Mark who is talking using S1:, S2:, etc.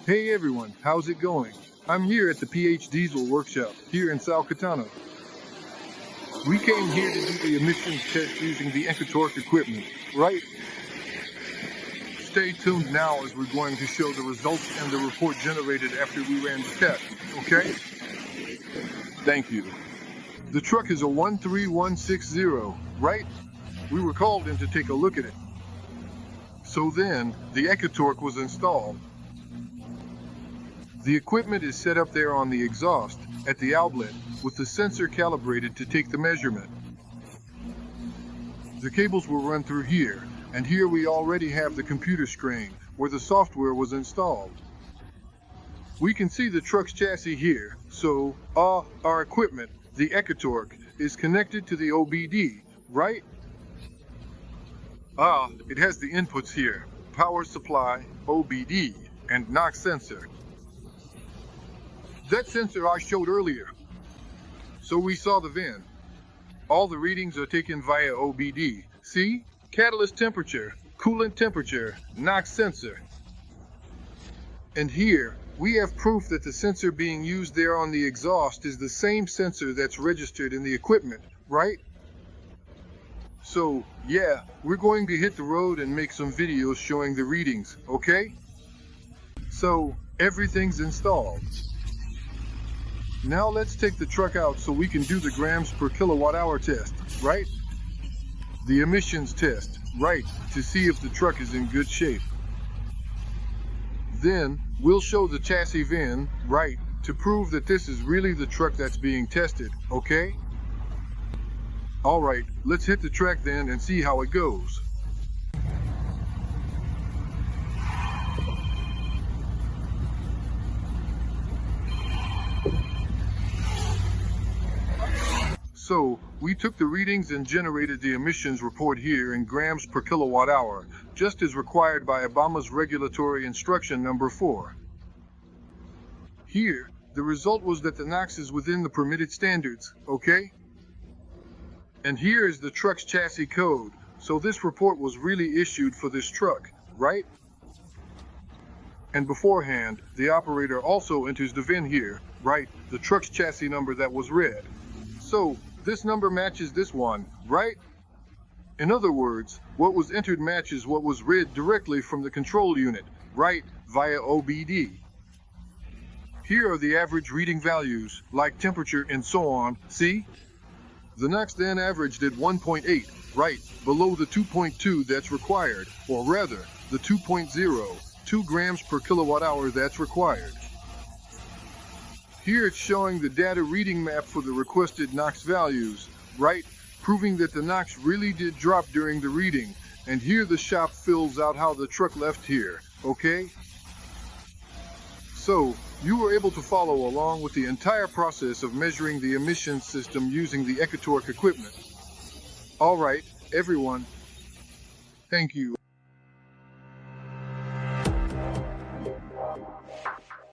S1: Hey everyone, how's it going? I'm here at the PH Diesel workshop, here in São Caetano. We came here to do the emissions test using the Ecotorq equipment, right? Stay tuned now as we're going to show the results and the report generated after we ran the test, okay? Thank you. The truck is a 13160, right? We were called in to take a look at it. So then, the Ecotorq was installed. The equipment is set up there on the exhaust, at the outlet, with the sensor calibrated to take the measurement. The cables will run through here, and here we already have the computer screen, where the software was installed. We can see the truck's chassis here, so, our equipment, the Ecotorq, is connected to the OBD, right? It has the inputs here, power supply, OBD, and NOx sensor. That sensor I showed earlier. So we saw the VIN. All the readings are taken via OBD. See? Catalyst temperature, coolant temperature, NOx sensor. And here, we have proof that the sensor being used there on the exhaust is the same sensor that's registered in the equipment, right? So, yeah, we're going to hit the road and make some videos showing the readings, okay? So, everything's installed. Now let's take the truck out so we can do the grams per kilowatt hour test, right? The emissions test, right, to see if the truck is in good shape. Then, we'll show the chassis VIN, right, to prove that this is really the truck that's being tested, okay? Alright, let's hit the track then and see how it goes. So, we took the readings and generated the emissions report here in grams per kilowatt hour, just as required by Obama's regulatory instruction number 4. Here, the result was that the NOx is within the permitted standards, okay? And here is the truck's chassis code, so this report was really issued for this truck, right? And beforehand, the operator also enters the VIN here, right, the truck's chassis number that was read. So, this number matches this one, right? In other words, what was entered matches what was read directly from the control unit, right, via OBD. Here are the average reading values, like temperature and so on, see? The NOx then averaged at 1.8, right, below the 2.2 that's required, or rather, the 2.0, 2 grams per kilowatt hour that's required. Here it's showing the data reading map for the requested NOx values, right, proving that the NOx really did drop during the reading, and here the shop fills out how the truck left here, okay? So, you were able to follow along with the entire process of measuring the emissions system using the Ecotorq equipment. Alright, everyone. Thank you.